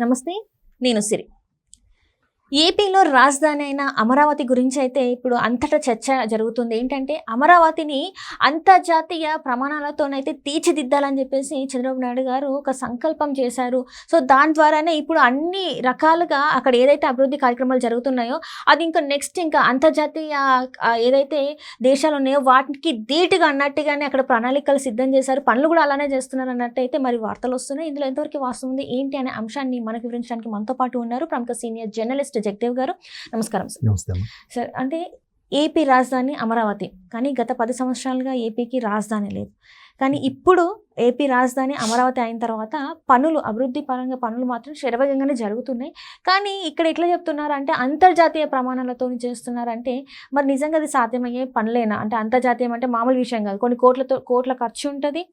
నమస్తే, నేను సిరి. ఏపీలో రాజధాని అయిన అమరావతి గురించి అయితే ఇప్పుడు అంతటా చర్చ జరుగుతుంది. ఏంటంటే అమరావతిని అంతర్జాతీయ ప్రమాణాలతోనైతే తీర్చిదిద్దాలని చెప్పేసి చంద్రబాబు నాయుడు గారు ఒక సంకల్పం చేశారు. సో దాని ద్వారానే ఇప్పుడు అన్ని రకాలుగా అక్కడ ఏదైతే అభివృద్ధి కార్యక్రమాలు జరుగుతున్నాయో అది ఇంకా నెక్స్ట్ ఇంకా అంతర్జాతీయ ఏదైతే దేశాలు ఉన్నాయో వాటికి ధీటుగా అన్నట్టుగానే అక్కడ ప్రణాళికలు సిద్ధం చేశారు. పనులు కూడా అలానే చేస్తున్నారు అన్నట్టు అయితే మరి వార్తలు వస్తున్నాయి. ఇందులో ఎంతవరకు వాస్తవం ఉంది ఏంటి అనే అంశాన్ని మనకు వివరించడానికి మనతో పాటు ఉన్నారు ప్రముఖ సీనియర్ జర్నలిస్ట్ జగదేవ్ గారు. నమస్కారం సార్. నమస్తే సార్, అంటే ఏపీ రాజధాని అమరావతి, కానీ గత 10 సంవత్సరాలుగా ఏపీకి రాజధాని లేదు. కానీ ఇప్పుడు ఏపీ రాజధాని అమరావతి అయిన తర్వాత పనులు, అభివృద్ధి పరంగా పనులు మాత్రం శరవేగంగానే జరుగుతున్నాయి. కానీ ఇక్కడ ఎట్లా చెప్తున్నారు అంటే అంతర్జాతీయ ప్రమాణాలతో చేస్తున్నారంటే మరి నిజంగా అది సాధ్యమయ్యే పనులేనా? అంటే అంతర్జాతీయం అంటే మామూలు విషయం కాదు, కొన్ని కోట్ల ఖర్చు ఉంటుంది.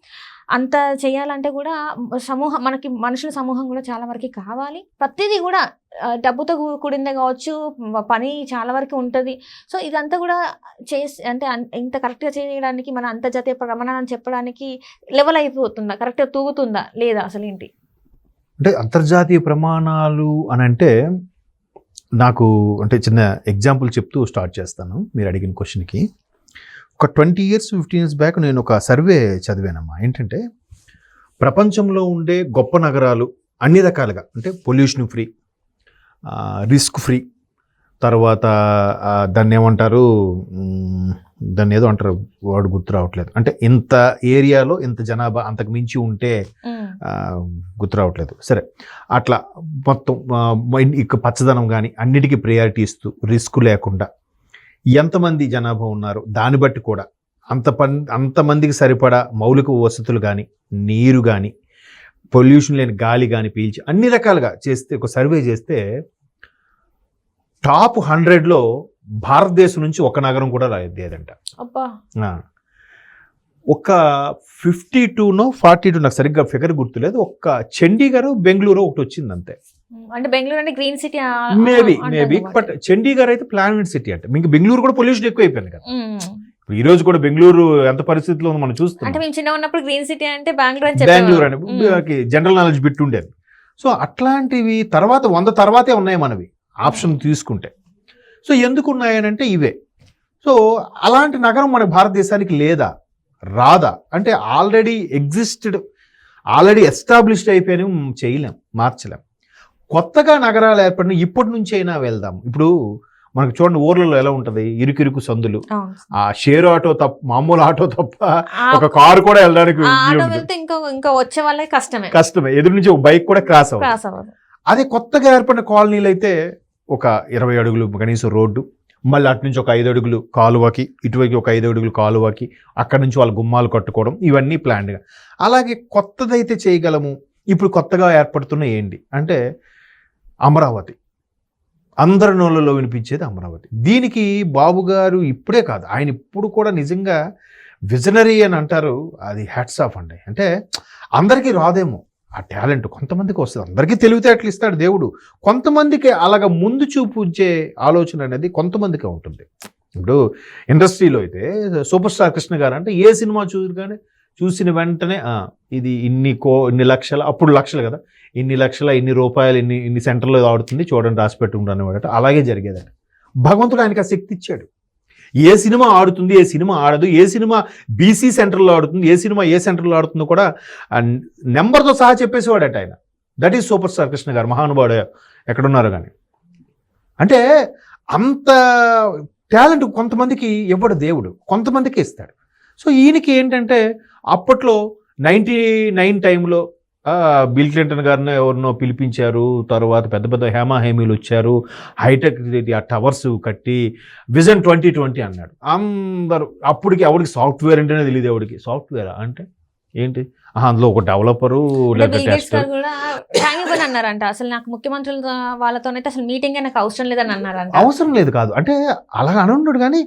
అంత చేయాలంటే కూడా మనకి మనుషుల సమూహం కూడా చాలా వరకు కావాలి. ప్రతిదీ కూడా డబ్బుతో కూడిందే కావచ్చు, పని చాలా వరకు ఉంటుంది. సో ఇదంతా కూడా చేసి అంటే ఇంత కరెక్ట్గా చేయడానికి మన అంతర్జాతీయ ప్రమాణాలను చెప్పడానికి లెవెల్ అయిపోతుందా, కరెక్ట్గా తూగుతుందా లేదా, అసలు ఏంటి? అంటే అంతర్జాతీయ ప్రమాణాలు అని అంటే నాకు అంటే చిన్న ఎగ్జాంపుల్ చెప్తూ స్టార్ట్ చేస్తాను మీరు అడిగిన క్వశ్చన్కి. ఒక 20 years 15 years బ్యాక్ నేను ఒక సర్వే చదివానమ్మా. ఏంటంటే ప్రపంచంలో ఉండే గొప్ప నగరాలు అన్ని రకాలుగా, అంటే పొల్యూషన్ ఫ్రీ, రిస్క్ ఫ్రీ, తర్వాత దాన్ని ఏమంటారు, దాన్ని ఏదో అంటారు, వాడు గుర్తు రావట్లేదు, అంటే ఇంత ఏరియాలో ఇంత జనాభా అంతకు మించి ఉంటే గుర్తు రావట్లేదు, సరే అట్లా మొత్తం ఇక పచ్చదనం కానీ అన్నిటికీ ప్రయారిటీ ఇస్తూ రిస్క్ లేకుండా ఎంతమంది జనాభా ఉన్నారు దాన్ని బట్టి కూడా అంతమందికి సరిపడా మౌలిక వసతులు కానీ, నీరు కానీ, పొల్యూషన్ లేని గాలి కానీ పీల్చి అన్ని రకాలుగా చేస్తే, ఒక సర్వే చేస్తే టాప్ 100లో భారతదేశం నుంచి ఒక నగరం కూడా లేదంట. ఒక 52 నాకు సరిగ్గా ఫిగర్ గుర్తులేదు, ఒక్క చండీగఢ్, బెంగళూరు ఒకటి వచ్చింది అంతే. అంటే బెంగళూరు అంటే green city maybe but Chandigarh అయితే ప్లానెట్ సిటీ అంటే. మీకు బెంగళూరు కూడా పొల్యూషన్ ఎక్కువ అయిపోయింది కదా. ఈ రోజు కూడా బెంగళూరు ఎంత పరిస్థితిలో మనం చూస్తాం. అంటే మేము చిన్న ఉన్నప్పుడు గ్రీన్ సిటీ అంటే బెంగళూరు అని జనరల్ నాలెడ్జ్ బిట్ ఉండేది. సో అట్లాంటివి తర్వాత 100 తర్వాతే ఉన్నాయి మనవి ఆప్షన్ తీసుకుంటే. సో ఎందుకు ఉన్నాయనంటే ఇవే. సో అలాంటి నగరం మన భారతదేశానికి లేదా, రాదా అంటే ఆల్రెడీ ఎస్టాబ్లిష్డ్ అయిపోయినా చేయలేం, మార్చలేం. కొత్తగా నగరాలు ఏర్పడిన ఇప్పటి నుంచి అయినా వెళ్దాం. ఇప్పుడు మనకు చూడండి ఊర్లలో ఎలా ఉంటుంది, ఇరుకిరుకు సందులు, ఆ షేర్ ఆటో తప్ప, మామూలు ఆటో తప్ప ఒక కారు కూడా వెళ్ళడానికి కష్టమే, ఎదురు నుంచి ఒక బైక్ కూడా క్రాస్ అవ్వదు. అదే కొత్తగా ఏర్పడిన కాలనీలు అయితే ఒక 20 అడుగులు కనీసం రోడ్డు, మళ్ళీ అటు నుంచి ఒక 5 అడుగులు కాలువకి, ఇటువైపు ఒక 5 అడుగులు కాలువకి, అక్కడి నుంచి వాళ్ళ గుమ్మాలు కట్టుకోవడం, ఇవన్నీ ప్లాన్డ్గా. అలాగే కొత్తదైతే చేయగలము. ఇప్పుడు కొత్తగా ఏర్పడుతున్న ఏంటి అంటే అమరావతి. అందరి నోళ్ళలో వినిపించేది అమరావతి. దీనికి బాబు గారు ఇప్పుడే కాదు, ఆయన ఇప్పుడు కూడా నిజంగా విజనరీ అని అంటారు, అది హ్యాట్స్ ఆఫ్ అండి. అంటే అందరికీ రాదేమో ఆ టాలెంట్, కొంతమందికి వస్తుంది. అందరికీ తెలివితేటలు ఇస్తాడు దేవుడు, కొంతమందికి అలాగ ముందు చూపు ఉంచే ఆలోచన అనేది కొంతమందికి ఉంటుంది. ఇప్పుడు ఇండస్ట్రీలో అయితే సూపర్ స్టార్ కృష్ణ గారు అంటే ఏ సినిమా చూసిన వెంటనే ఇది ఇన్ని లక్షల, అప్పుడు లక్షలు కదా, ఇన్ని లక్షల, ఇన్ని రూపాయలు, ఇన్ని సెంటర్లో ఆడుతుంది చూడండి, రాసి పెట్టుకుంటాను. అలాగే జరిగేదండి. భగవంతుడు ఆయనకి ఆ శక్తి ఇచ్చాడు. ఏ సినిమా ఆడుతుంది, ఏ సినిమా ఆడదు, ఏ సినిమా బీసీ సెంటర్లో ఆడుతుంది, ఏ సినిమా ఏ సెంటర్లో ఆడుతుందో కూడా నెంబర్తో సహా చెప్పేసేవాడట ఆయన. That is super star Krishna గారు, మహానుభావుడు ఎక్కడున్నారు కానీ. అంటే అంత టాలెంట్ కొంతమందికి ఇవ్వడు దేవుడు, కొంతమందికి ఇస్తాడు. సో ఈయనకి ఏంటంటే అప్పట్లో 99 టైంలో బిల్ క్లింటన్ గారిని ఎవరినో పిలిపించారు, తర్వాత పెద్ద హేమీలు వచ్చారు, హైటెక్ ఆ టవర్స్ కట్టి విజన్ 2020 అన్నాడు. అందరూ అప్పటికి ఎవరికి సాఫ్ట్వేర్ అంటేనే తెలియదు, ఎవరికి సాఫ్ట్వేర్ అంటే ఏంటి, అందులో ఒక డెవలపరు అన్నారంట. అసలు నాకు ముఖ్యమంత్రుల వాళ్ళతోనైతే అసలు మీటింగ్ నాకు అవసరం లేదని అన్నారంట. అవసరం లేదు కాదు అంటే అలా అనున్నాడు. కానీ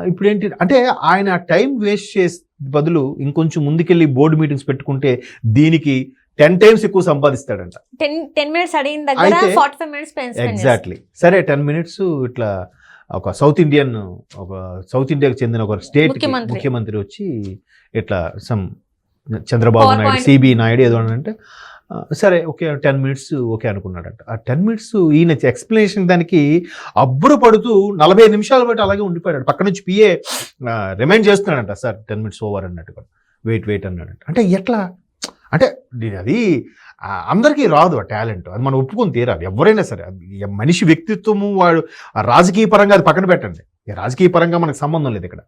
ఇప్పుడు ఏంటి అంటే ఆయన టైం వేస్ట్ చేసే బదులు ఇంకొంచెం ముందుకెళ్ళి బోర్డు మీటింగ్స్ పెట్టుకుంటే దీనికి 10 times ఎక్కువ సంపాదిస్తాడంట. 10 minutes అడిగిన దగ్గర 45 minutes ఎగ్జాక్ట్లీ. సరే 10 minutes ఇట్లా ఒక సౌత్ ఇండియాకి చెందిన ఒక స్టేట్ ముఖ్యమంత్రి వచ్చి ఇట్లా చంద్రబాబు నాయుడు, సిబి నాయుడు ఏదో అంటే సరే ఓకే 10 మినిట్స్ ఓకే అనుకున్నాడంట. ఆ 10 మినిట్స్ ఈయన ఎక్స్ప్లెనేషన్ దానికి అబ్బురు పడుతూ 45 నిమిషాలు బట్టి అలాగే ఉండిపోయాడు. పక్క నుంచి పిఏ రిమైండ్ చేస్తున్నాడంట, సార్ 10 మినిట్స్ ఓవర్ అన్నట్టుగా, వెయిట్ అన్నాడంట. అంటే ఎట్లా అంటే అది అందరికీ రాదు ఆ టాలెంట్, అది మనం ఒప్పుకొని తీరాలి. ఎవరైనా సరే మనిషి వ్యక్తిత్వము వాడు రాజకీయ పరంగా అది పక్కన పెట్టండి, రాజకీయ పరంగా మనకు సంబంధం లేదు ఇక్కడ.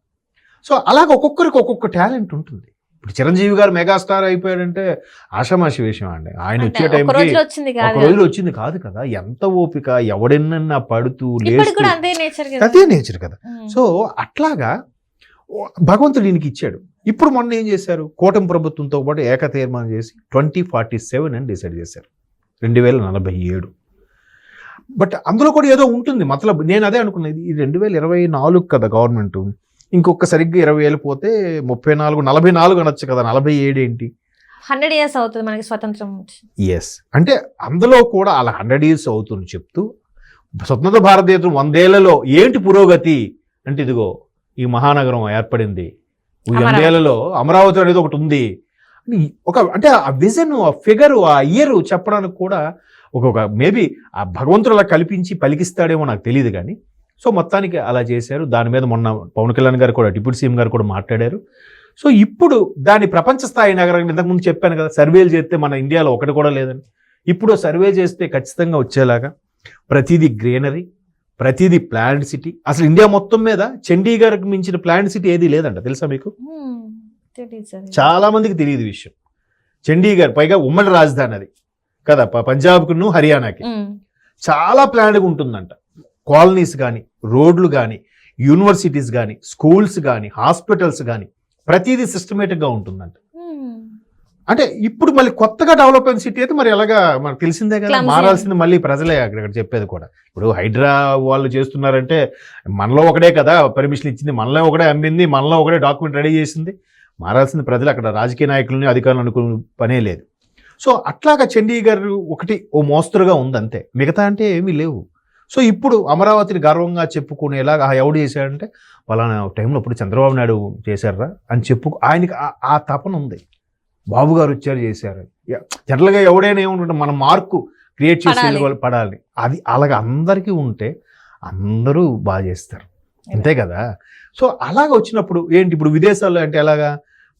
సో అలాగ ఒక్కొక్కరికి ఒక్కొక్క టాలెంట్ ఉంటుంది. ఇప్పుడు చిరంజీవి గారు మెగాస్టార్ అయిపోయాడంటే ఆషామాషి విషయం అండి. ఆయన వచ్చే టైంకి ఒక రోజులో వచ్చింది కాదు కదా, ఎంత ఓపిక, ఎవడెన్నా పడుతూ అదే నేచర్ కదా. సో అట్లాగా భగవంతుడు దీనికి ఇచ్చాడు. ఇప్పుడు మొన్న ఏం చేశారు, కూటమి ప్రభుత్వంతో పాటు ఏక తీర్మానం చేసి 2047 అని డిసైడ్ చేశారు, 2047. బట్ అందులో కూడా ఏదో ఉంటుంది మతలబ్. నేను అదే అనుకున్నది, ఈ 2024 కదా గవర్నమెంట్, ఇంకొక సరిగ్గా 20 ఏళ్ళు పోతే 34, 44 అనొచ్చు కదా, 47 ఏంటి, 100 years అవుతుంది మనకి స్వతంత్రం. ఎస్, అంటే అందులో కూడా అలా 100 years అవుతుంది చెప్తూ, స్వతంత్ర భారతదేశం 100 ఏళ్లలో ఏంటి పురోగతి అంటే, ఇదిగో ఈ మహానగరం ఏర్పడింది, 100 ఏళ్లలో అమరావతి అనేది ఒకటి ఉంది, ఒక అంటే ఆ విజన్, ఆ ఫిగర్, ఆ ఇయర్ చెప్పడానికి కూడా ఒక మేబీ ఆ భగవంతుడు అలా కల్పించి పలికిస్తాడేమో నాకు తెలియదు కానీ. సో మొత్తానికి అలా చేశారు. దాని మీద మొన్న పవన్ కళ్యాణ్ గారు కూడా, డిప్యూటీ సీఎం గారు కూడా మాట్లాడారు. సో ఇప్పుడు దాని ప్రపంచ స్థాయి నగరం, ఇంతకుముందు చెప్పాను కదా, సర్వేలు చేస్తే మన ఇండియాలో ఒకటి కూడా లేదని. ఇప్పుడు సర్వే చేస్తే ఖచ్చితంగా వచ్చేలాగా ప్రతిదీ గ్రీనరీ, ప్రతిదీ ప్లాంట్ సిటీ. అసలు ఇండియా మొత్తం మీద చండీగఢ్కి మించిన ప్లాంట్ సిటీ ఏది లేదంట, తెలుసా మీకు? చాలా మందికి తెలియదు విషయం. చండీగఢ్ పైగా ఉమ్మడి రాజధాని అది కదా, పంజాబ్కును హర్యానాకి. చాలా ప్లాంట్గా ఉంటుందంట. కాలనీస్ కానీ, రోడ్లు కానీ, యూనివర్సిటీస్ కానీ, స్కూల్స్ కానీ, హాస్పిటల్స్ కానీ, ప్రతిదీ సిస్టమేటిక్గా ఉంటుందంట. అంటే ఇప్పుడు మళ్ళీ కొత్తగా డెవలప్ అయిన సిటీ అయితే మరి ఎలాగా మనకు తెలిసిందే కదా, మారాల్సింది మళ్ళీ ప్రజలే అక్కడ చెప్పేది కూడా. ఇప్పుడు హైడ్రా వాళ్ళు చేస్తున్నారంటే మనలో ఒకడే కదా పర్మిషన్ ఇచ్చింది, మనలో ఒకడే అమ్మింది, మనలో ఒకడే డాక్యుమెంట్ రెడీ చేసింది. మారాల్సింది ప్రజలు, అక్కడ రాజకీయ నాయకులని అధికారులు అనుకునే పనే లేదు. సో అట్లాగా చండీగఢ్ ఒకటి ఓ మోస్తరుగా ఉందంతే, మిగతా అంటే ఏమీ లేవు. సో ఇప్పుడు అమరావతిని గర్వంగా చెప్పుకునేలాగా ఎవడు చేశాడంటే, పలానా టైంలో ఇప్పుడు చంద్రబాబు నాయుడు చేశారా అని ఆయనకి ఆ తపన ఉంది. బాబు గారు వచ్చారు చేశారు. జనరల్గా ఎవడైనా ఏముంటుంటే మన మార్కు క్రియేట్ చేసే పడాలి, అది అలాగ అందరికీ ఉంటే అందరూ బాగా చేస్తారు, అంతే కదా. సో అలాగ వచ్చినప్పుడు ఏంటి, ఇప్పుడు విదేశాల్లో అంటే ఎలాగా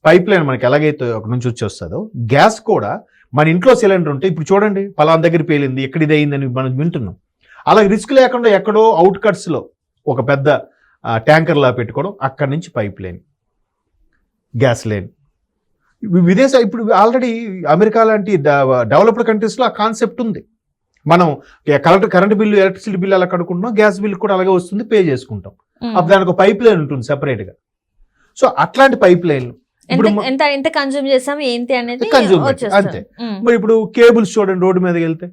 పైప్ లైన్ మనకి ఎలాగైతే ఒక నుంచి వచ్చి వస్తుందో, గ్యాస్ కూడా మన ఇంట్లో సిలిండర్ ఉంటే ఇప్పుడు చూడండి పలానా దగ్గర పేలింది, ఎక్కడ ఇది అయిందని మనం వింటున్నాం. అలాగే రిస్క్ లేకుండా ఎక్కడో అవుట్కట్స్లో ఒక పెద్ద ట్యాంకర్లా పెట్టుకోవడం, అక్కడి నుంచి పైప్ లైన్, గ్యాస్ లైన్. ఇప్పుడు ఆల్రెడీ అమెరికా లాంటి డెవలప్డ్ కంట్రీస్లో ఆ కాన్సెప్ట్ ఉంది. మనం కరెంట్ బిల్లు, ఎలక్ట్రిసిటీ బిల్లు అలా కడుకుంటున్నాం, గ్యాస్ బిల్లు కూడా అలాగే వస్తుంది, పే చేసుకుంటాం. అప్పుడు దానికి ఒక పైప్ లైన్ ఉంటుంది సెపరేట్గా. సో అట్లాంటి పైప్ లైన్లు ఎంత కన్జ్యూమ్ చేసాం ఏంటి అనేది అంతే. మరి ఇప్పుడు కేబుల్స్ చూడండి, రోడ్డు మీదకి వెళ్తే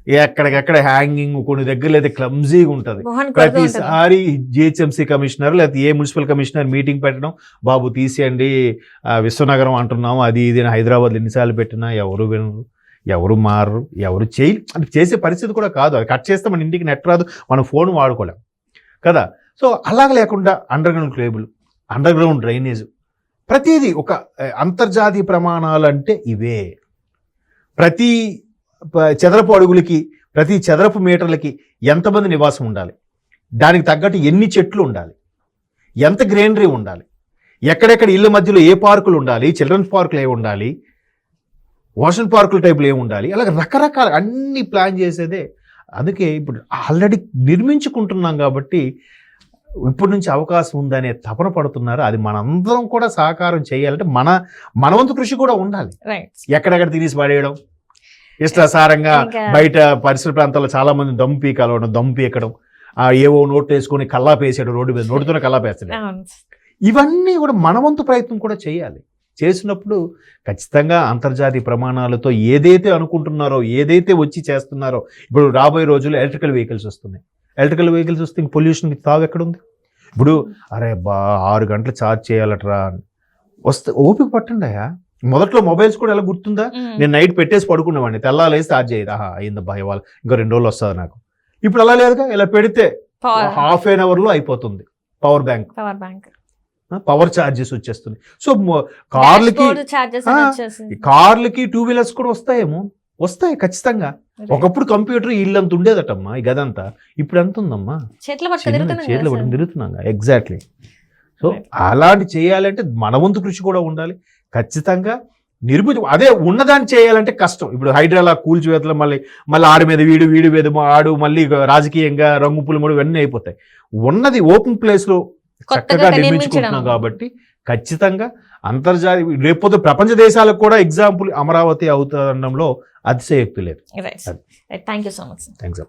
ఎక్కడికెక్కడ హ్యాంగింగ్, కొన్ని దగ్గరలో అయితే క్లమ్జీగా ఉంటుంది. ప్రతిసారి జిహెచ్ఎంసీ కమిషనర్ లేకపోతే ఏ మున్సిపల్ కమిషనర్ మీటింగ్ పెట్టడం, బాబు తీసేయండి విశ్వనగరం అంటున్నాము, అది ఇది హైదరాబాద్ ఎన్నిసార్లు పెట్టినా ఎవరు వినరు, ఎవరు మారరు, ఎవరు అంటే చేసే పరిస్థితి కూడా కాదు. అది కట్ చేస్తే మన ఇంటికి నెట్ రాదు, మనం ఫోన్ వాడుకోలేం కదా. సో అలాగ లేకుండా under ground cable, under ground drainage, ప్రతిదీ ఒక అంతర్జాతీయ ప్రమాణాలు అంటే ఇవే. ప్రతి చదరపు అడుగులకి, ప్రతి చదరపు మీటర్లకి ఎంతమంది నివాసం ఉండాలి, దానికి తగ్గట్టు ఎన్ని చెట్లు ఉండాలి, ఎంత గ్రీనరీ ఉండాలి, ఎక్కడెక్కడ ఇళ్ళ మధ్యలో ఏ పార్కులు ఉండాలి, చిల్డ్రన్స్ పార్కులు ఏమి ఉండాలి, ఓషన్ పార్కుల టైపులు ఏమి ఉండాలి, అలాగే రకరకాల అన్ని ప్లాన్ చేసేదే. అందుకే ఇప్పుడు ఆల్రెడీ నిర్మించుకుంటున్నాం కాబట్టి ఇప్పటి నుంచి అవకాశం ఉందనే తపన పడుతున్నారు. అది మనందరం కూడా సహకారం చేయాలంటే మన వంతు కృషి కూడా ఉండాలి. ఎక్కడెక్కడ తినేసి పడేయడం, ఇష్టాసారంగా బయట పరిసర ప్రాంతాల్లో చాలా మంది దమ్ము పీకలవడం, దమ్ము పీకడం, ఏవో నోట్ వేసుకొని కల్లాపేసాడు, రోడ్డు మీద నోటితోనే కల్లాపేస్తాడు. ఇవన్నీ కూడా మన వంతు ప్రయత్నం కూడా చేయాలి. చేసినప్పుడు ఖచ్చితంగా అంతర్జాతీయ ప్రమాణాలతో ఏదైతే అనుకుంటున్నారో, ఏదైతే వచ్చి చేస్తున్నారో, ఇప్పుడు రాబోయే రోజుల్లో ఎలక్ట్రికల్ వెహికల్స్ వస్తున్నాయి. ఎలక్ట్రికల్ వెహికల్స్ వస్తే ఇంక పొల్యూషన్కి తావు ఎక్కడుంది? ఇప్పుడు అరే 6 గంటలు ఛార్జ్ చేయాలట్రా వస్తే ఓపిక పట్టండి అయ్యా. మొదట్లో మొబైల్స్ కూడా ఎలా గుర్తుందా, నేను నైట్ పెట్టేసి పడుకునేవాడిని, తెల్లాలేసి ఛార్జ్ అయ్యేది, అయిందబ్బా ఇవాళ ఇంకో 2 రోజులు వస్తుంది నాకు. ఇప్పుడు అలా లేదుగా, ఇలా పెడితే ½ an hourలో అయిపోతుంది. పవర్ బ్యాంక్, పవర్ ఛార్జెస్ వచ్చేస్తుంది. సో కార్లకి 2 వీలర్స్ కూడా వస్తాయేమో, వస్తాయి ఖచ్చితంగా. ఒకప్పుడు కంప్యూటర్ ఇల్లంత ఉండేదటమ్మా ఈ గదంతా, ఇప్పుడు ఎంత ఉందమ్మా? చేతిలో చేతిలో పట్టుకుని పట్టుకుని తిరుగుతున్నాం. ఎగ్జాక్ట్లీ. సో అలాంటి చేయాలంటే మన వంతు కృషి కూడా ఉండాలి ఖచ్చితంగా. అదే ఉన్నదాన్ని చేయాలంటే కష్టం. ఇప్పుడు హైడ్రాలా కూల్చివేతలు మళ్ళీ ఆడి మీద వీడి మీద ఆడు మళ్ళీ రాజకీయంగా రంగు పులుముడు ఇవన్నీ అయిపోతాయి. ఉన్నది ఓపెన్ ప్లేస్ లో చక్కగా నిర్మించుకుంటున్నాం కాబట్టి ఖచ్చితంగా అంతర్జాతీయ రేపొద్దు ప్రపంచ దేశాలకు కూడా ఎగ్జాంపుల్ అమరావతి అవుతుండడంలో అతిశయోక్తి లేదు. Thank you so much. Thanks.